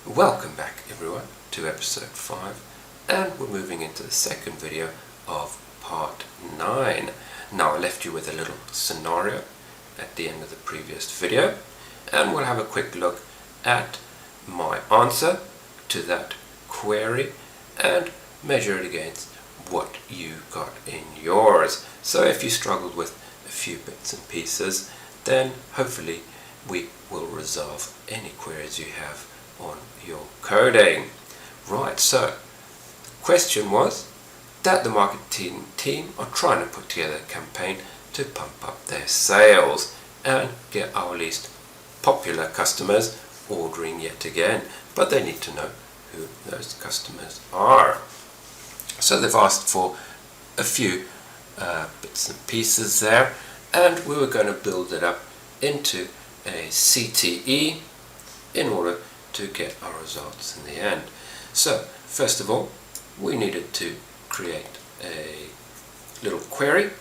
Welcome back everyone to episode 5, and we're moving into the second video of part 9. Now I left you with a little scenario at the end of the previous video, and we'll have a quick look at my answer to that query and measure it against what you got in yours. So if you struggled with a few bits and pieces, then hopefully we will resolve any queries you have on your coding. Right, so the question was that the marketing team are trying to put together a campaign to pump up their sales and get our least popular customers ordering yet again, but they need to know who those customers are. So they've asked for a few bits and pieces there, and we were going to build it up into a CTE in order to get our results in the end. So first of all, we needed to create a little query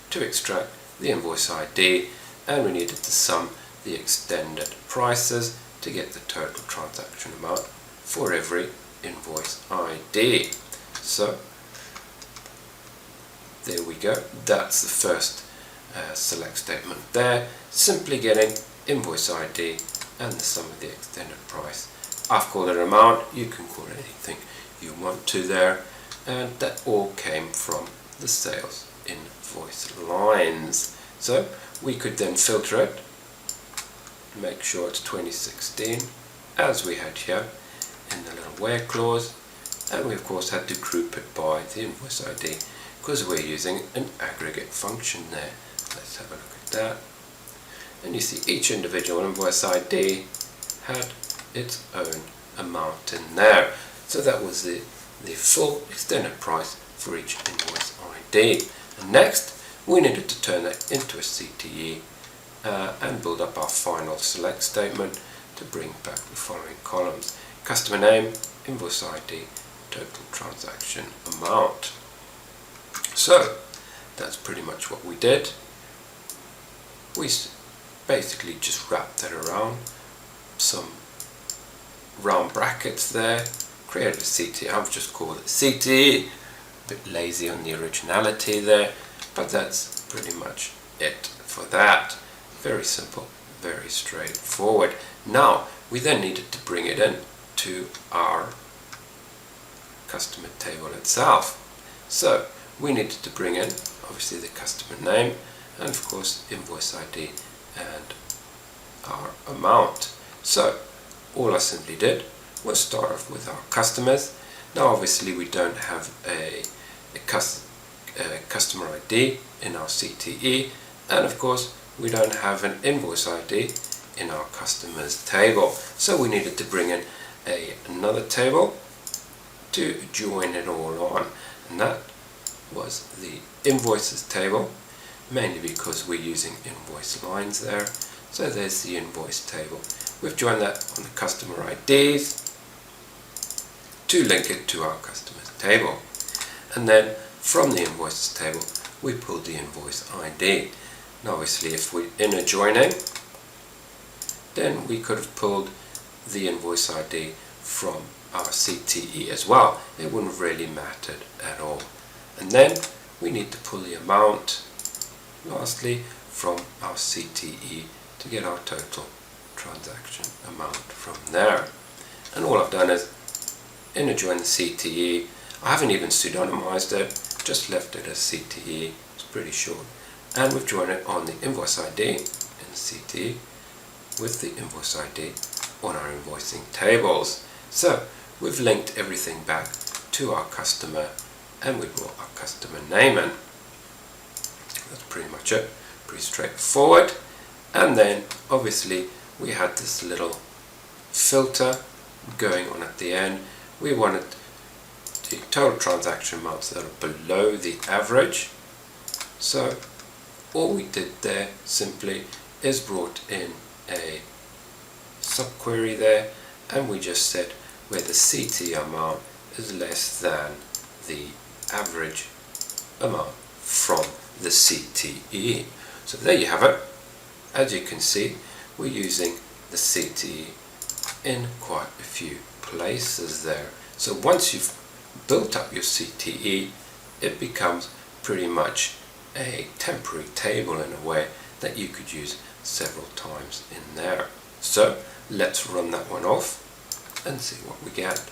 to extract the invoice ID, and we needed to sum the extended prices to get the total transaction amount for every invoice ID. So there we go, that's the first select statement there, simply getting invoice ID and the sum of the extended price. I've called it amount, you can call it anything you want to there, and that all came from the sales invoice lines. So we could then filter it, make sure it's 2016 as we had here in the little where clause, and we of course had to group it by the invoice ID because we're using an aggregate function there. Let's have a look at that. And you see each individual invoice ID had its own amount in there. So that was the full extended price for each invoice ID. And next, we needed to turn that into a CTE and build up our final select statement to bring back the following columns: customer name, invoice ID, total transaction amount. So that's pretty much what we did. We basically just wrapped that around some round brackets there, created a CTE. I've just called it CTE, a bit lazy on the originality there, but that's pretty much it for that. Very simple, very straightforward. Now we then needed to bring it in to our customer table itself. So we needed to bring in obviously the customer name and of course invoice ID and our amount. So all I simply did was start off with our customers. Now obviously we don't have a customer ID in our CTE, and of course we don't have an invoice ID in our customers table. So we needed to bring in another table to join it all on, and that was the invoices table, mainly because we're using invoice lines there. So there's the invoice table. We've joined that on the customer IDs to link it to our customers table. And then from the invoices table, we pulled the invoice ID. Now obviously if we're inner joining, then we could have pulled the invoice ID from our CTE as well. It wouldn't have really mattered at all. And then we need to pull the amount, lastly, from our CTE to get our total transaction amount from there. And all I've done is inner join the CTE. I haven't even pseudonymized it, just left it as CTE. It's pretty short. And we've joined it on the invoice ID in the CTE with the invoice ID on our invoicing tables. So we've linked everything back to our customer, and we brought our customer name in. That's pretty much it, pretty straightforward. And then obviously we had this little filter going on at the end. We wanted the total transaction amounts that are below the average. So all we did there simply is brought in a subquery there, and we just said where the CT amount is less than the average amount from the CTE. So there you have it. As you can see, we're using the CTE in quite a few places there. So once you've built up your CTE, it becomes pretty much a temporary table in a way that you could use several times in there. So let's run that one off and see what we get.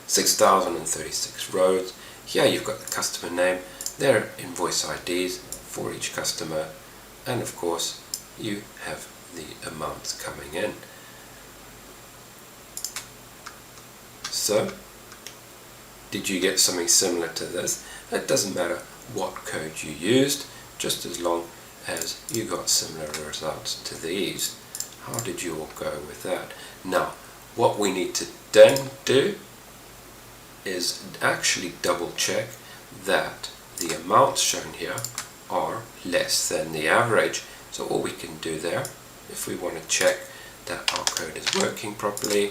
6,036 rows. Here you've got the customer name, their invoice IDs for each customer, and of course you have the amounts coming in. So did you get something similar to this? It doesn't matter what code you used, just as long as you got similar results to these. How did you all go with that? Now, what we need to then do is actually double check that the amounts shown here are less than the average. So all we can do there, if we want to check that our code is working properly,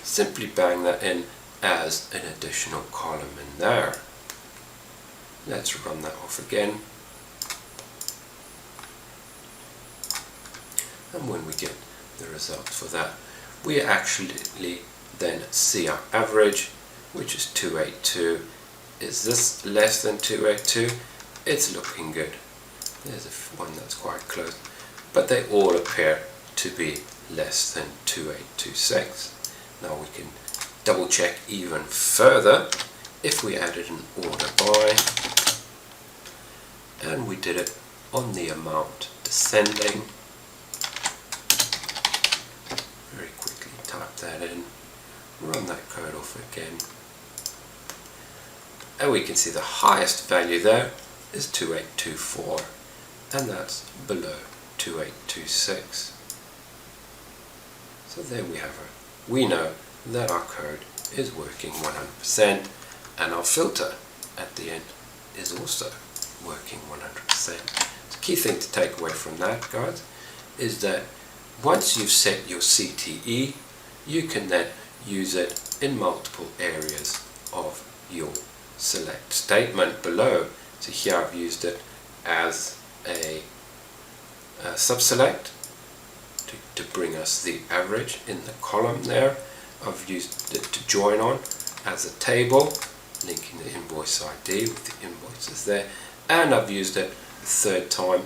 simply bang that in as an additional column in there. Let's run that off again. And when we get the results for that, we actually then see our average, which is 282. Is this less than 282? It's looking good. There's one that's quite close, but they all appear to be less than 2826. Now we can double check even further if we added an order by and we did it on the amount descending. Very quickly type that in, run that code off again, and we can see the highest value there is 2824, and that's below 2826. So there we have it. We know that our code is working 100%, and our filter at the end is also working 100%. The key thing to take away from that, guys, is that once you've set your CTE, you can then use it in multiple areas of your select statement below. So here I've used it as a subselect to bring us the average in the column there. I've used it to join on as a table, linking the invoice ID with the invoices there, and I've used it a third time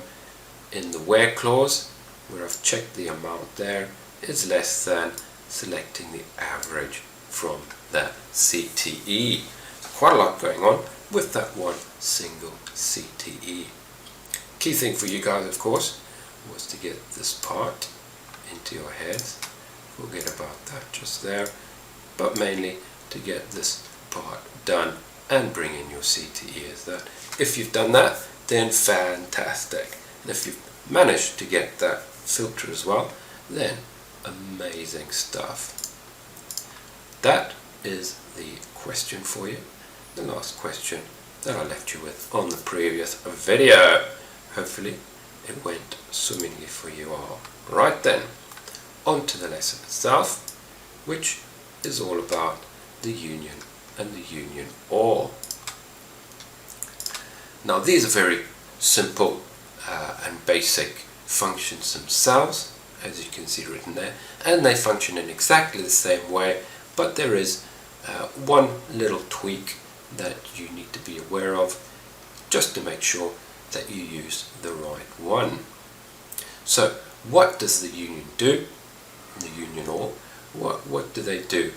in the where clause, where I've checked the amount there is less than, selecting the average from that CTE. Quite a lot going on with that one single CTE. Key thing for you guys, of course, was to get this part into your heads. Forget about that just there, but mainly to get this part done and bring in your CTE as that. If you've done that, then fantastic. And if you've managed to get that filter as well, then amazing stuff. That is the question for you, the last question that I left you with on the previous video. Hopefully it went swimmingly for you all. Right then, on to the lesson itself, which is all about the union and the union or. Now these are very simple and basic functions themselves, as you can see written there, and they function in exactly the same way, but there is one little tweak that you need to be aware of just to make sure that you use the right one. So what does the union do? The union or, what do they do?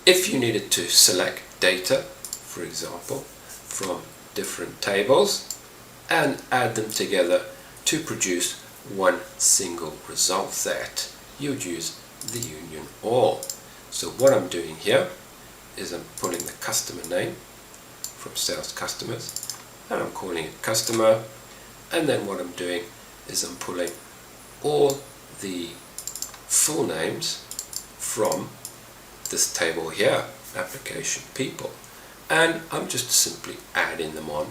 If you needed to select data, for example, from different tables and add them together to produce one single result set, you'd use the union or. So what I'm doing here is I'm pulling the customer name from sales customers and I'm calling it customer, and then what I'm doing is I'm pulling all the full names from this table here, application people, and I'm just simply adding them on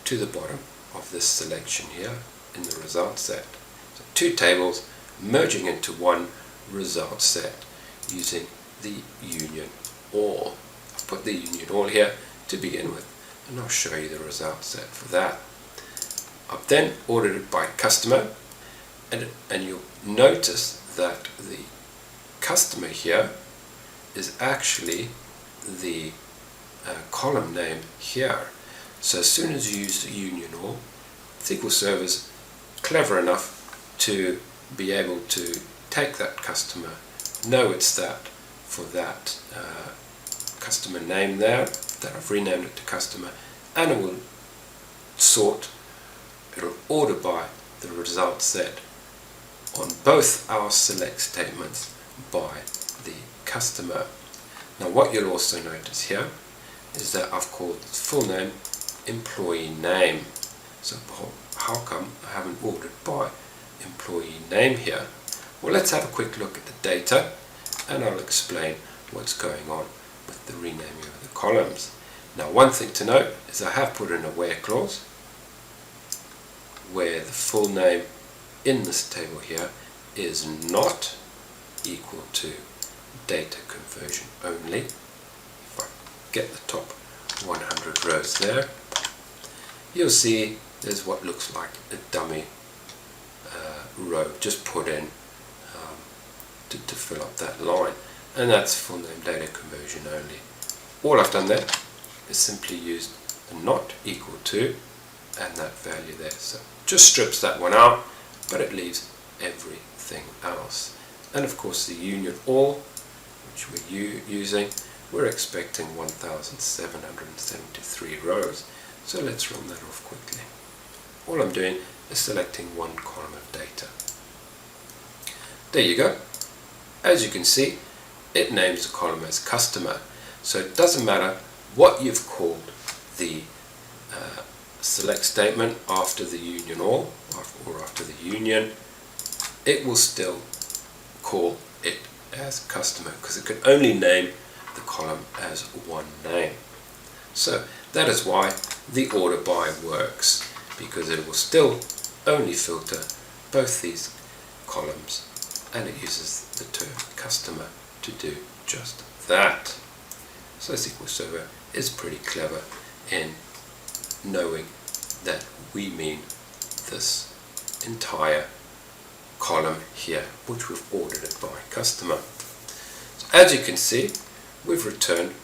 to the bottom of this selection here in the result set. So two tables merging into one result set using the union all. I've put the union all here to begin with, and I'll show you the result set for that. I've then ordered it by customer, and you'll notice that the customer here is actually the column name here. So as soon as you use the union all, SQL Server's clever enough to be able to take that customer, know it's that for that customer name there, that I've renamed it to customer, and it will it'll order by the result set on both our select statements by the customer. Now what you'll also notice here is that I've called its full name employee name. So how come I haven't ordered by employee name here? Well, let's have a quick look at the data and I'll explain what's going on with the renaming of the columns. Now one thing to note is I have put in a where clause where the full name in this table here is not equal to data conversion only. If I get the top 100 rows there, you'll see there's what looks like a dummy row just put in to fill up that line, and that's full name data conversion only. All I've done there is simply used a not equal to and that value there, so just strips that one out, but it leaves everything else. And of course the union all, which we're using, we're expecting 1773 rows. So let's run that off quickly. All I'm doing is selecting one column of data. There you go. As you can see, it names the column as customer. So it doesn't matter what you've called the select statement after the union all or after the union, it will still call it as customer because it can only name the column as one name. So that is why the order by works, because it will still only filter both these columns and it uses the term customer to do just that. So SQL Server is pretty clever in knowing that we mean this entire column here, which we've ordered it by customer. So as you can see, we've returned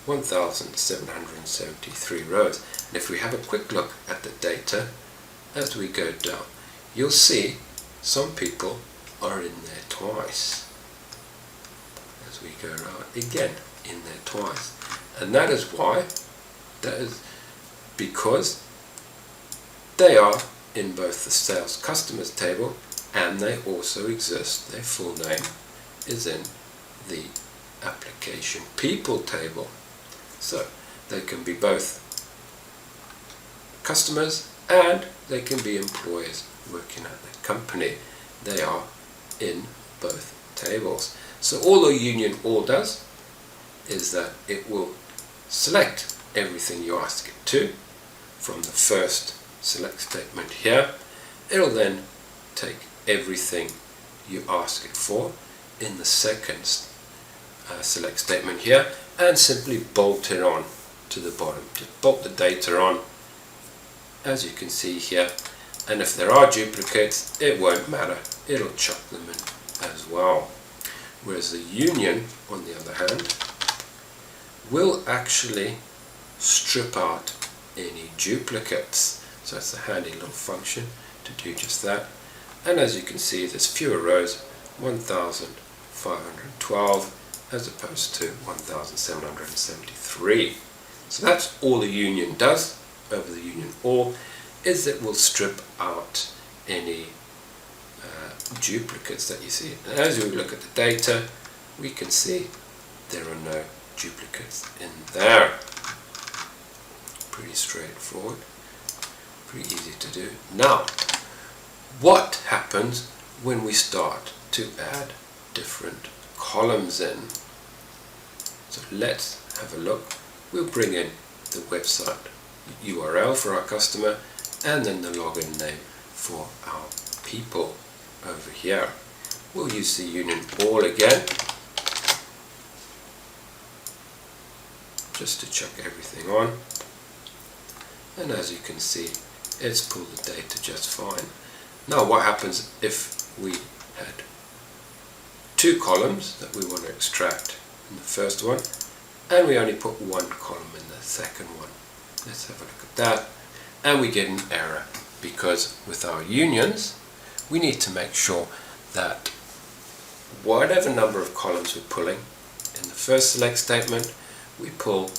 1773 rows. And if we have a quick look at the data as we go down, you'll see some people are in there twice. As we go around again, in there twice. And that is why, that is because they are in both the sales customers table and they also exist, their full name is in the application people table. So they can be both customers and they can be employees working at the company. They are in both tables. So all the union all does is that it will select everything you ask it to from the first select statement here. It'll then take everything you ask it for in the second select statement here and simply bolt it on to the bottom. Just bolt the data on, as you can see here, and if there are duplicates it won't matter, it'll chuck them in as well. Whereas the union, on the other hand, will actually strip out any duplicates. So it's a handy little function to do just that. And as you can see, there's fewer rows, 1512 as opposed to 1773. So that's all the union does over the union all, is it will strip out any duplicates that you see. And as we look at the data, we can see there are no duplicates in there. Pretty straightforward, pretty easy to do. Now, what happens when we start to add different columns in? So let's have a look. We'll bring in the website URL for our customer and then the login name for our people over here. We'll use the union all again just to check everything on, and as you can see it's pulled the data just fine. Now what happens if we had two columns that we want to extract in the first one, and we only put one column in the second one? Let's have a look at that. And we get an error, because with our unions we need to make sure that whatever number of columns we're pulling in the first select statement, we pull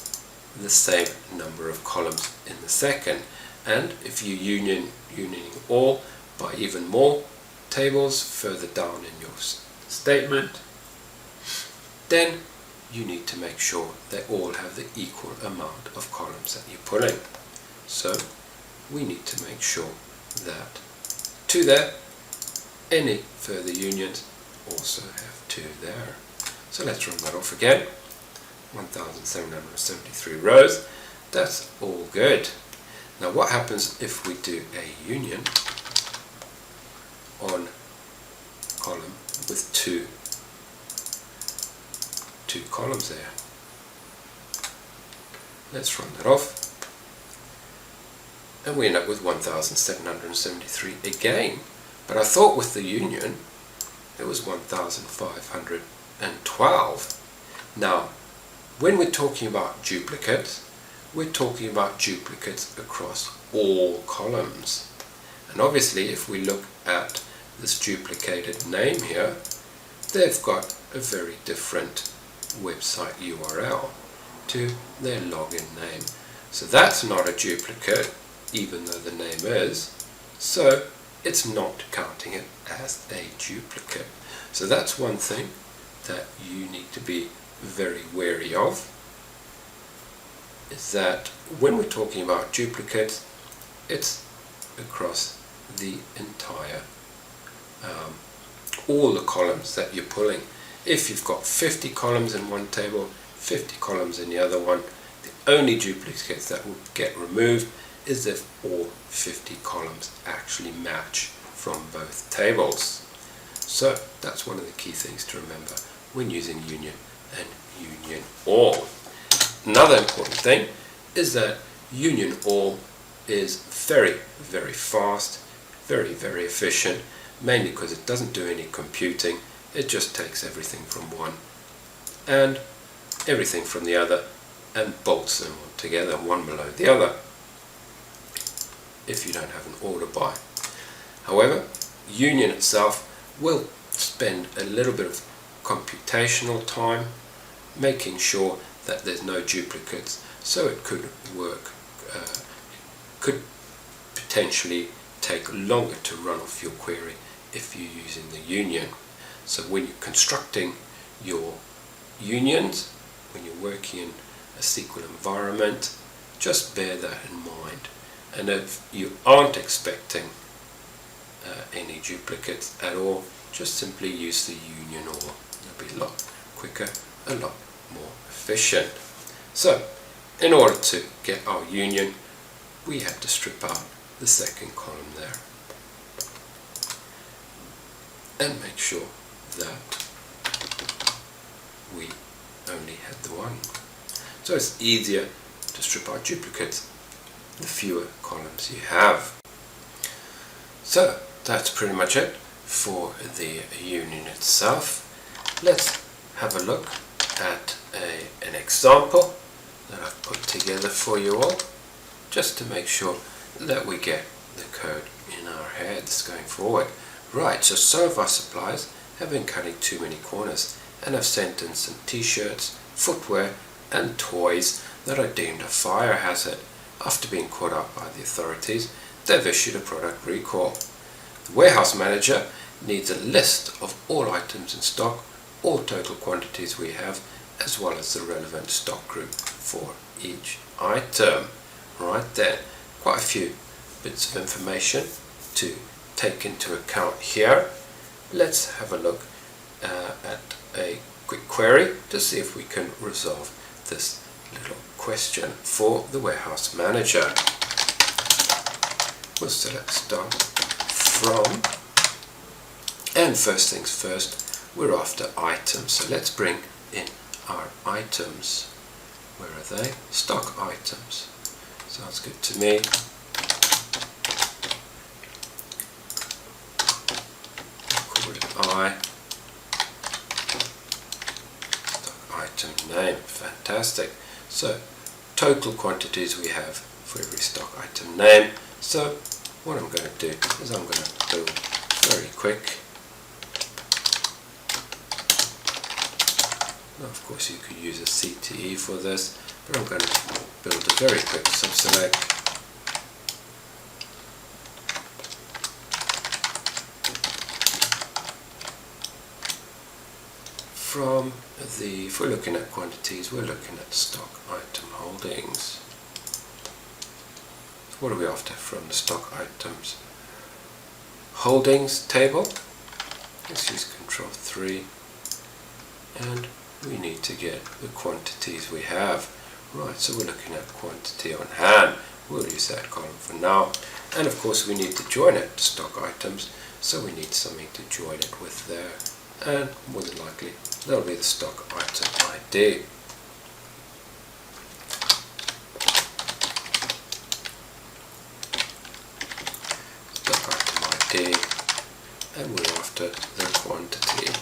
the same number of columns in the second. And if you unioning all by even more tables further down in your statement, then you need to make sure they all have the equal amount of columns that you're pulling. So we need to make sure that 2 there, any further unions also have 2 there. So let's run that off again. 1773 rows. That's all good. Now what happens if we do a union on column with two columns there? Let's run that off, and we end up with 1773 again. But I thought with the union it was 1512. Now when we're talking about duplicates, we're talking about duplicates across all columns. And obviously if we look at this duplicated name here, they've got a very different website URL to their login name. So that's not a duplicate, even though the name is. So it's not counting it as a duplicate. So that's one thing that you need to be very wary of, is that when we're talking about duplicates, it's across the entire all the columns that you're pulling. If you've got 50 columns in one table, 50 columns in the other one, the only duplicates that will get removed is if all 50 columns actually match from both tables. So that's one of the key things to remember when using union and union all. Another important thing is that union all is very, very fast, very, very efficient, mainly because it doesn't do any computing. It just takes everything from one and everything from the other and bolts them together one below the other, if you don't have an order by. However, union itself will spend a little bit of computational time making sure that there's no duplicates, so it could work, could potentially take longer to run off your query if you're using the union. So when you're constructing your unions, when you're working in a SQL environment, just bear that in mind. And if you aren't expecting any duplicates at all, just simply use the union all. It'll be a lot quicker, a lot more efficient. So in order to get our union, we had to strip out the second column there and make sure that we only had the one. So it's easier to strip out duplicates the fewer columns you have. So that's pretty much it for the union itself. Let's have a look at an example that I've put together for you all, just to make sure that we get the code in our heads going forward. Right, so some of our suppliers have been cutting too many corners and have sent in some t-shirts, footwear and toys that are deemed a fire hazard. After being caught up by the authorities, they've issued a product recall. The warehouse manager needs a list of all items in stock, all total quantities we have, as well as the relevant stock group for each item. Right then, quite a few bits of information to take into account here. Let's have a look at a quick query to see if we can resolve this little question for the warehouse manager. We'll select start from, and first things first, we're after items. So let's bring in our items. Where are they? Stock items. Sounds good to me. I, stock item name. Fantastic. So total quantities we have for every stock item name. So what I'm going to do is I'm going to build very quick. Now, of course you could use a CTE for this, but I'm going to build a very quick subselect. From the, if we're looking at quantities, we're looking at stock item holdings. What are we after from the stock items holdings table? Let's use Control 3, and we need to get the quantities we have. Right, so we're looking at quantity on hand. We'll use that column for now. And of course we need to join it to stock items, so we need something to join it with there. And more than likely that'll be the stock item ID. Stock item ID, and we're after the quantity.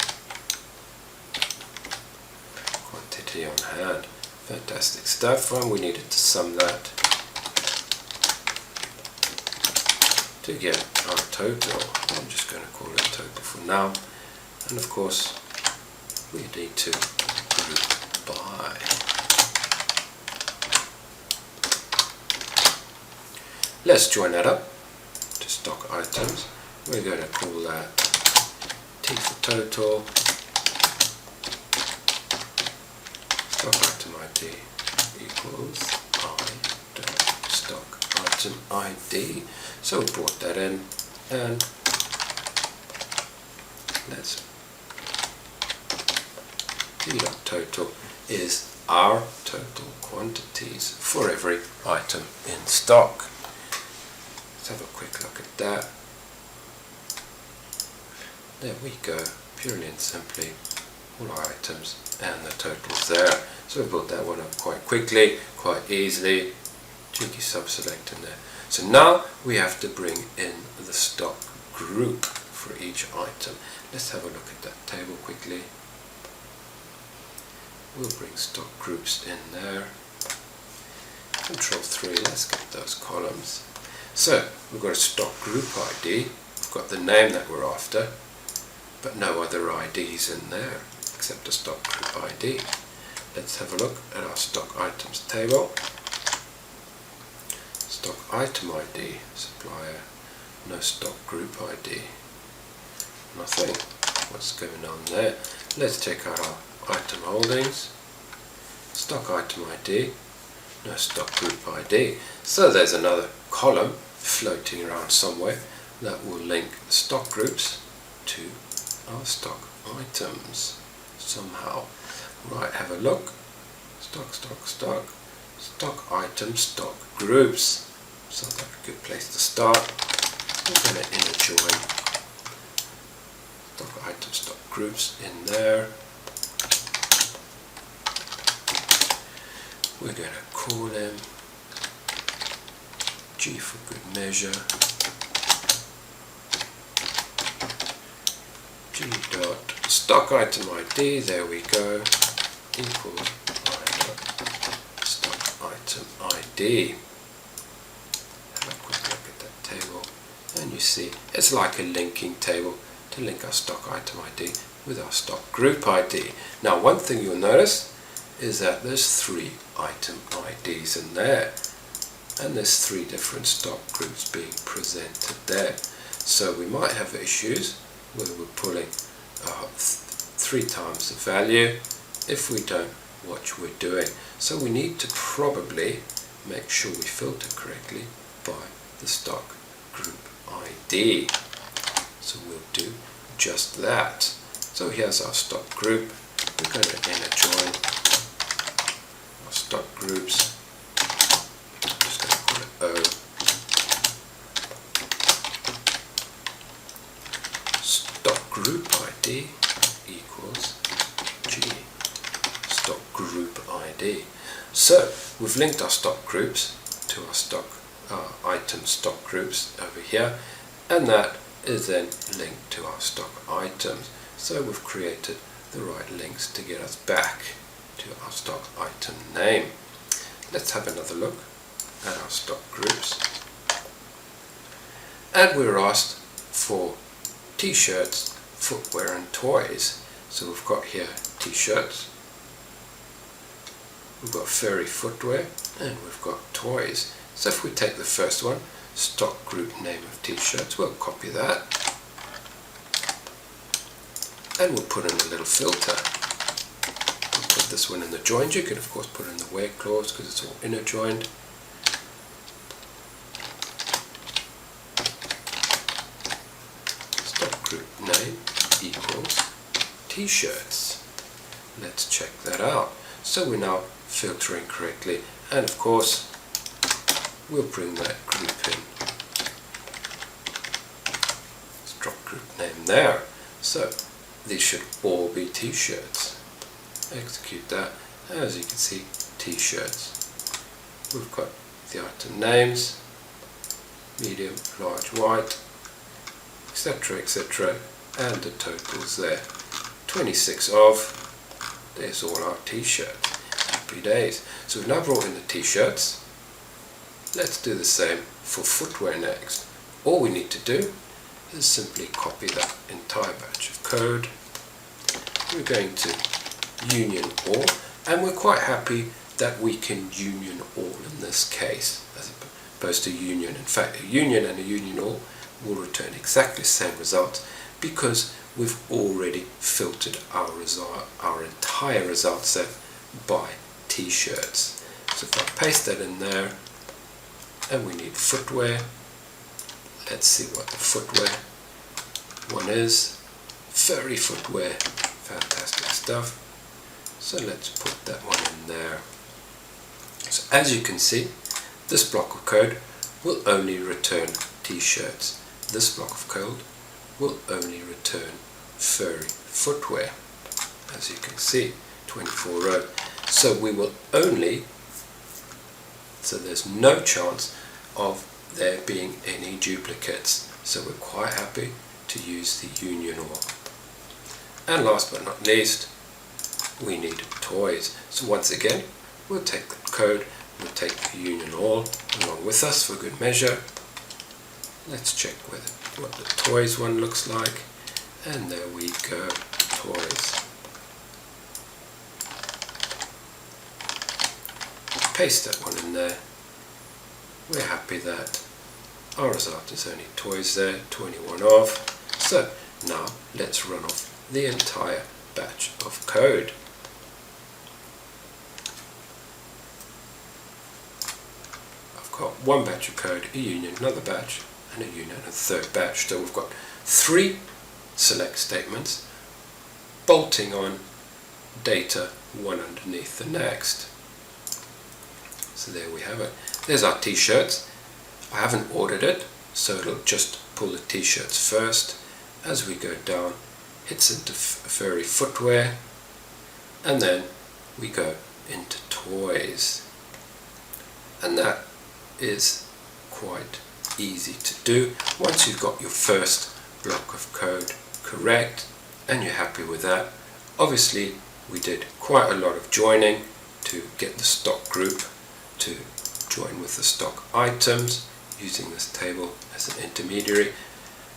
Quantity on hand. Fantastic stuff, and we needed to sum that to get our total. I'm just going to call it total for now. And of course we need to group by. Let's join that up to stock items. We're going to call that T for total, stock item ID equals I dot stock item ID. So we brought that in, and let's T dot total is our total quantities for every item in stock. Let's have a quick look at that. There we go, purely and simply all our items and the totals there. So we built that one up quite quickly, quite easily. Cheeky subselect in there. So now we have to bring in the stock group for each item. Let's have a look at that table quickly. We'll bring stock groups in there. Control 3, let's get those columns. So we've got a stock group ID, we've got the name that we're after, but no other IDs in there except a stock group ID. Let's have a look at our stock items table. Stock item ID, supplier, no stock group ID. Nothing. What's going on there? Let's check out our item holdings. Stock item ID, no stock group ID. So there's another column floating around somewhere that will link stock groups to our stock items somehow. Right, have a look. Stock item, stock groups. Sounds like a good place to start. We're going to inner join stock item, stock groups in there. We're going to call them G for good measure. G dot stock item ID, there we go, equals I dot stock item ID. Have a quick look at that table, and you see it's like a linking table to link our stock item ID with our stock group ID. Now one thing you'll notice is that there's 3 item IDs in there, and there's 3 different stock groups being presented there. So we might have issues where we're pulling 3 times the value if we don't watch what we're doing. So we need to probably make sure we filter correctly by the stock group ID. So we'll do just that. So here's our stock group. We're going to inner join our stock groups. I'm just going to call it O. Stock group ID equals G stock group ID. So we've linked our stock groups to our stock item stock groups over here, and that is then linked to our stock items. So we've created the right links to get us back to our stock item name. Let's have another look at our stock groups. And we're asked for t-shirts, footwear and toys. So we've got here t-shirts, we've got furry footwear, and we've got toys. So if we take the first one, stock group name of t-shirts, we'll copy that and we'll put in a little filter. We'll put this one in the joined. You can of course put in the where clause because it's all inner joined. Stock group name equals t-shirts. Let's check that out. So we're now filtering correctly, and of course we'll bring that group in. Stock group name there. So these should all be t-shirts. Execute that. As you can see, t-shirts. We've got the item names, medium, large, white, etc, etc, and the totals there. 26 of, there's all our t-shirts. Happy days. So we've now brought in the t-shirts. Let's do the same for footwear next. All we need to do is simply copy that entire batch of code. We're going to union all, and we're quite happy that we can union all in this case as opposed to union. In fact, a union and a union all will return exactly the same results because we've already filtered our entire result set by t-shirts. So if I paste that in there, and we need footwear. Let's see what the footwear one is. Furry footwear, fantastic stuff. So let's put that one in there. So as you can see, this block of code will only return t-shirts. This block of code will only return furry footwear. As you can see, 24 rows. So we will only, so there's no chance of there being any duplicates. So we're quite happy to use the union all. And last but not least, we need toys. So once again, we'll take the code, we'll take the union all along with us for good measure. Let's check what the toys one looks like. And there we go, toys. Paste that one in there. We're happy that our result is only toys there, 21 of. So now let's run off the entire batch of code. I've got one batch of code, a union, another batch, and a union, and a third batch. So we've got 3 select statements bolting on data one underneath the next. So there we have it. There's our t-shirts. I haven't ordered it, so it'll just pull the t-shirts first. As we go down, it's into furry footwear, and then we go into toys. And that is quite easy to do. Once you've got your first block of code correct and you're happy with that, obviously we did quite a lot of joining to get the stock group to join with the stock items using this table as an intermediary.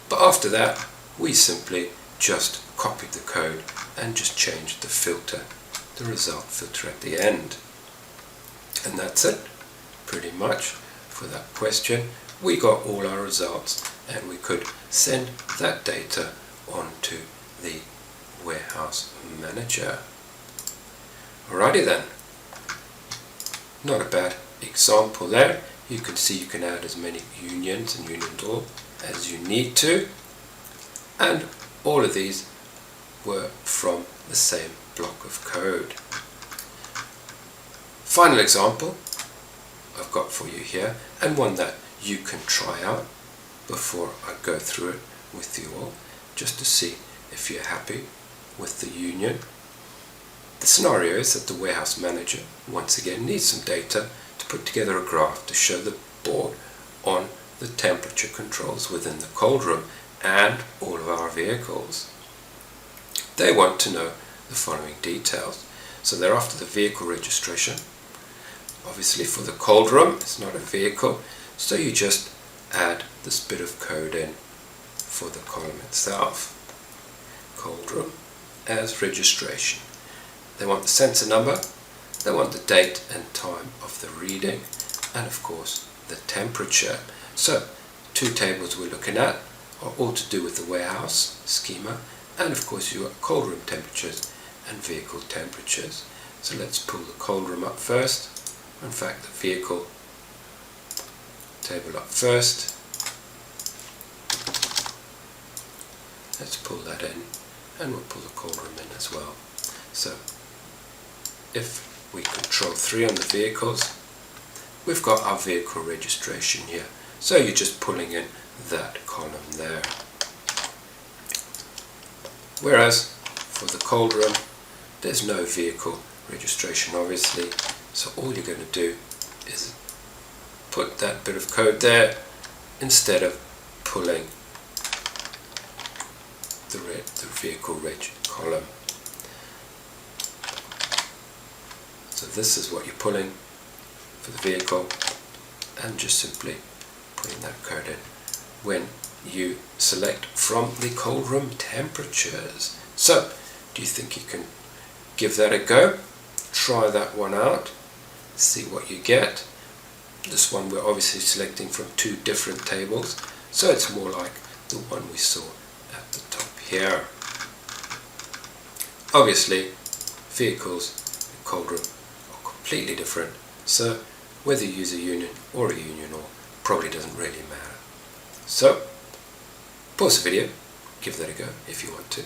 But after that, we simply just copied the code and just changed the filter, the result filter at the end. And that's it, pretty much, for that question. We got all our results and we could send that data onto the warehouse manager. Alrighty then. Not a bad example there. You can see you can add as many unions and union all as you need to, and all of these were from the same block of code. Final example I've got for you here, and one that you can try out before I go through it with you all, just to see if you're happy with the union. The scenario is that the warehouse manager once again needs some data to put together a graph to show the board on the temperature controls within the cold room and all of our vehicles. They want to know the following details. So they're after the vehicle registration. Obviously for the cold room, it's not a vehicle, so you just add this bit of code in for the column itself. Cold room as registration. They want the sensor number, they want the date and time of the reading, and of course the temperature. So two tables we're looking at are all to do with the warehouse schema, and of course you've got cold room temperatures and vehicle temperatures. So let's pull the cold room up first. In fact, the vehicle table up first. Let's pull that in, and we'll pull the cold room in as well. So if we control 3 on the vehicles, we've got our vehicle registration here. So you're just pulling in that column there. Whereas for the cold room, there's no vehicle registration obviously, so all you're going to do is put that bit of code there instead of pulling the vehicle reg column. So this is what you're pulling for the vehicle, and just simply putting that code in when you select from the cold room temperatures. So do you think you can give that a go? Try that one out, see what you get. This one we're obviously selecting from 2 different tables, so it's more like the one we saw at the top here. Obviously vehicles and cold room are completely different, so whether you use a union or a union or probably doesn't really matter. So pause the video, give that a go if you want to,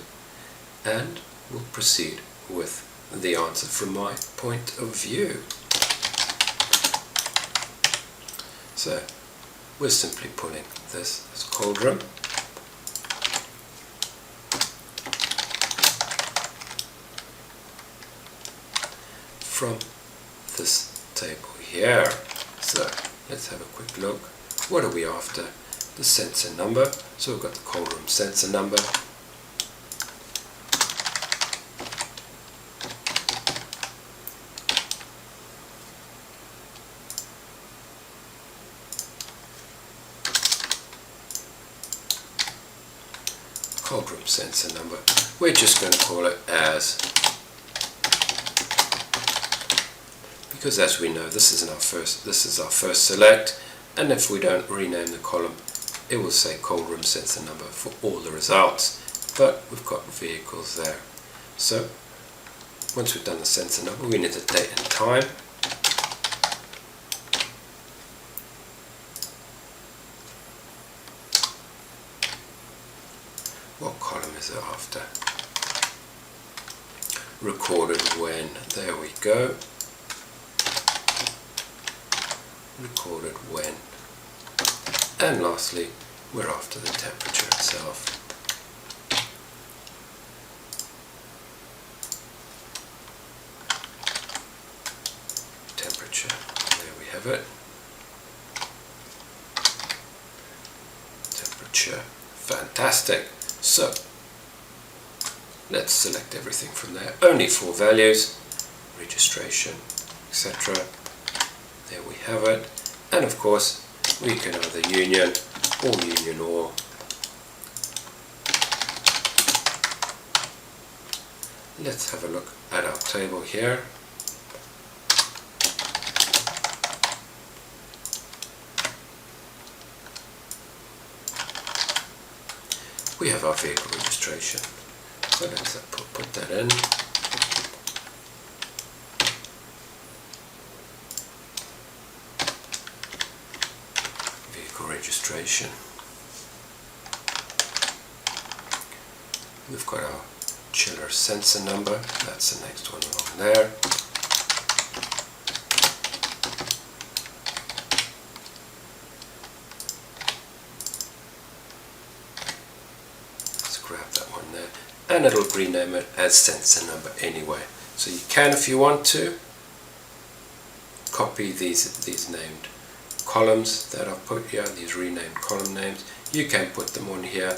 and we'll proceed with the answer from my point of view. So we're simply pulling this as cold room. From this table here. So let's have a quick look. What are we after? The sensor number. So we've got the cold room sensor number. Cold room sensor number. We're just going to call it as, because as we know this is our first select, and if we don't rename the column it will say cold room sensor number for all the results, but we've got vehicles there. So once we've done the sensor number, we need the date and time. What column is it after? Recorded when, there we go. Recorded when. And lastly, we're after the temperature itself. Temperature, there we have it. Temperature, fantastic. So let's select everything from there. Only 4 values, registration, etc. There we have it. And of course we can either union or. Let's have a look at our table here. We have our vehicle registration. So let's put that in. Vehicle registration. We've got our chiller sensor number. That's the next one along there. Grab that one there, and it'll rename it as sensor number anyway. So you can, if you want to, copy these named columns that I've put here, these renamed column names. You can put them on here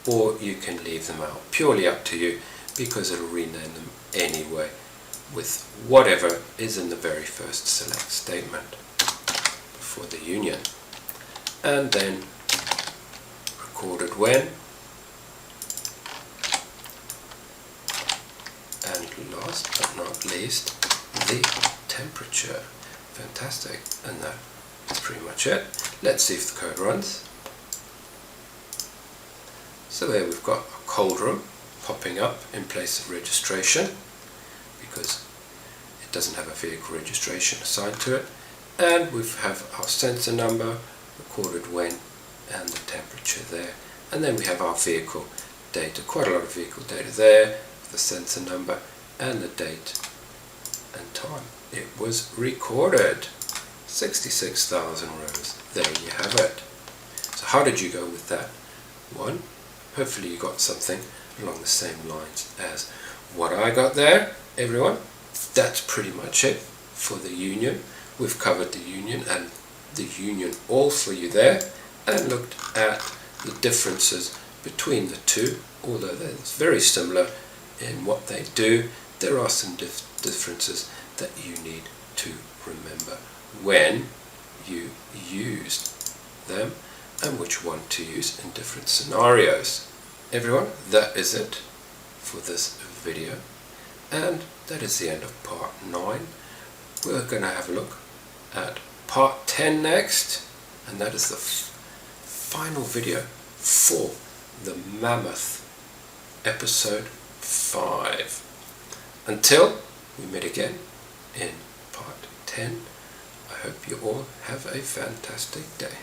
or you can leave them out. Purely up to you, because it'll rename them anyway with whatever is in the very first select statement for the union. And then recorded when, and last but not least, the temperature. Fantastic, and that's pretty much it. Let's see if the code runs. So there we've got a cold room popping up in place of registration, because it doesn't have a vehicle registration assigned to it, and we have our sensor number, recorded when, and the temperature there, and then we have our vehicle data, quite a lot of vehicle data there, the sensor number and the date and time it was recorded. 66,000 rows, there you have it. So how did you go with that one? Hopefully you got something along the same lines as what I got there, everyone. That's pretty much it for the union. We've covered the union and the union all for you there, and looked at the differences between the two. Although they're very similar in what they do, there are some differences that you need to remember when you used them, and which one to use in different scenarios. Everyone, that is it for this video, and that is the end of part 9. We're going to have a look at part 10 next, and that is the final video for the Mammoth episode 5. Until we meet again in part 10, I hope you all have a fantastic day.